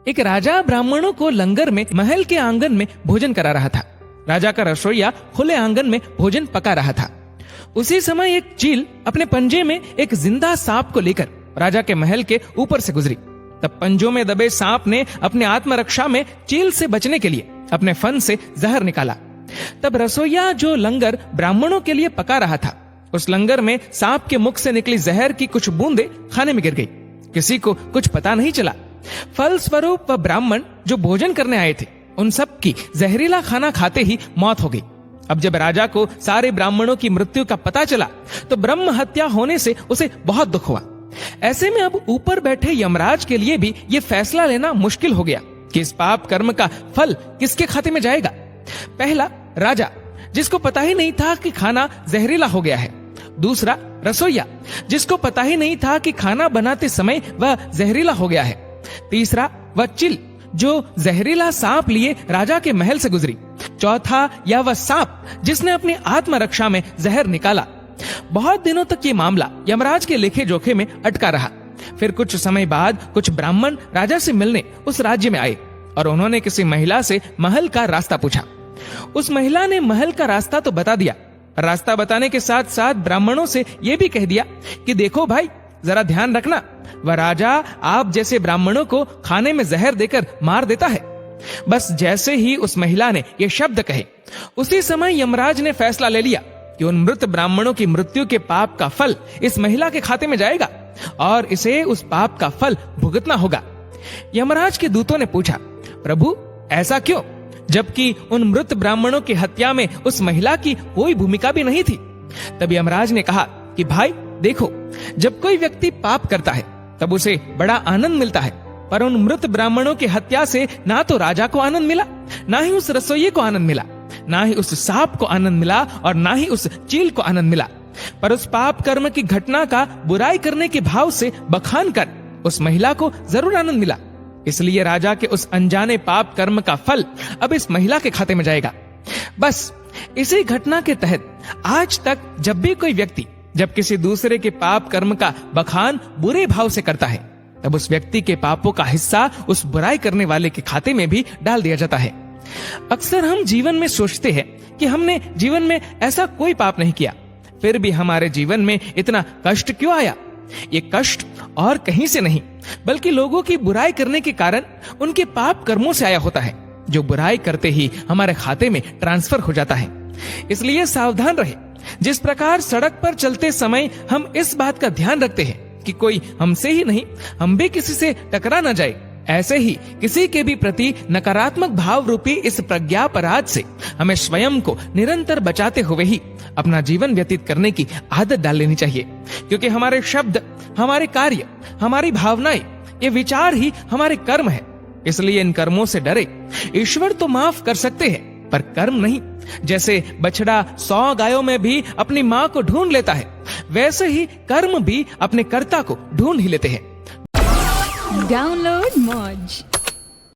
एक राजा ब्राह्मणों को लंगर में महल के आंगन में भोजन करा रहा था। राजा का रसोइया खुले आंगन में भोजन पका रहा था। उसी समय एक चील अपने पंजे में एक जिंदा सांप को लेकर राजा के महल के ऊपर से गुजरी। तब पंजों में दबे सांप ने अपने आत्मरक्षा में चील से बचने के लिए अपने फन से जहर निकाला। तब रसोइया जो लंगर ब्राह्मणों के लिए पका रहा था, उस लंगर में सांप के मुख से निकली जहर की कुछ बूंदें खाने में गिर गई। किसी को कुछ पता नहीं चला। फलस्वरूप वह ब्राह्मण जो भोजन करने आए थे, उन सब की जहरीला खाना खाते ही मौत हो गई। अब जब राजा को सारे ब्राह्मणों की मृत्यु का पता चला तो ब्रह्म हत्या होने से उसे बहुत दुख हुआ। ऐसे में अब ऊपर बैठे यमराज के लिए भी ये फैसला लेना मुश्किल हो गया कि इस पाप कर्म का फल किसके खाते में जाएगा। पहला, राजा जिसको पता ही नहीं था कि खाना जहरीला हो गया है। दूसरा, रसोइया जिसको पता ही नहीं था कि खाना बनाते समय वह जहरीला हो गया है। तीसरा, वह चील जो जहरीला सांप लिए राजा के महल से गुजरी। चौथा, या वह सांप जिसने अपनी आत्मरक्षा में जहर निकाला। बहुत दिनों तक ये मामला यमराज के लेखे जोखे में अटका रहा। फिर कुछ समय बाद कुछ ब्राह्मण राजा से मिलने उस राज्य में आए और उन्होंने किसी महिला से महल का रास्ता पूछा। उस महिला ने महल का रास्ता तो बता दिया। रास्ता बताने के साथ साथ ब्राह्मणों से यह भी कह दिया कि देखो भाई, जरा ध्यान रखना, वह राजा आप जैसे ब्राह्मणों को खाने में जहर देकर मार देता है। बस जैसे ही उस महिला ने ये शब्द कहे, उसी समय यमराज ने फैसला ले लिया कि उन मृत ब्राह्मणों की मृत्यु के पाप का फल इस महिला के खाते में जाएगा और इसे उस पाप का फल भुगतना होगा। यमराज के दूतों ने पूछा, प्रभु ऐसा क्यों, जबकि उन मृत ब्राह्मणों की हत्या में उस महिला की कोई भूमिका भी नहीं थी। तब यमराज ने कहा कि भाई देखो, जब कोई व्यक्ति पाप करता है तब उसे बड़ा आनंद मिलता है, पर उन मृत ब्राह्मणों की हत्या से ना तो राजा को आनंद मिला, ना ही उस रसोइये को आनंद मिला, ना ही उस सांप को आनंद मिला और ना ही उस चील को आनंद मिला। पर उस पाप कर्म की घटना का बुराई करने के भाव से बखान कर उस महिला को जरूर आनंद मिला। इसलिए राजा के उस अनजाने पाप कर्म का फल अब इस महिला के खाते में जाएगा। बस इसी घटना के तहत आज तक जब भी कोई व्यक्ति जब किसी दूसरे के पाप कर्म का बखान बुरे भाव से करता है, तब उस व्यक्ति के पापों का हिस्सा उस बुराई करने वाले के खाते में भी डाल दिया जाता है। अक्सर हम जीवन में सोचते हैं कि हमने जीवन में ऐसा कोई पाप नहीं किया, फिर भी हमारे जीवन में इतना कष्ट क्यों आया। ये कष्ट और कहीं से नहीं, बल्कि लोगों की बुराई करने के कारण उनके पाप कर्मों से आया होता है, जो बुराई करते ही हमारे खाते में ट्रांसफर हो जाता है। इसलिए सावधान रहे। जिस प्रकार सड़क पर चलते समय हम इस बात का ध्यान रखते हैं कि कोई हमसे ही नहीं, हम भी किसी से टकरा न जाए, ऐसे ही किसी के भी प्रति नकारात्मक भाव रूपी इस प्रज्ञापराध से हमें स्वयं को निरंतर बचाते हुए ही अपना जीवन व्यतीत करने की आदत डाल लेनी चाहिए। क्योंकि हमारे शब्द, हमारे कार्य, हमारी भावनाएं, ये विचार ही हमारे कर्म है। इसलिए इन कर्मों से डरे। ईश्वर तो माफ कर सकते हैं, पर कर्म नहीं। जैसे बछड़ा 100 गायों में भी अपनी माँ को ढूंढ लेता है, वैसे ही कर्म भी अपने कर्ता को ढूंढ ही लेते हैं। डाउनलोड मौज।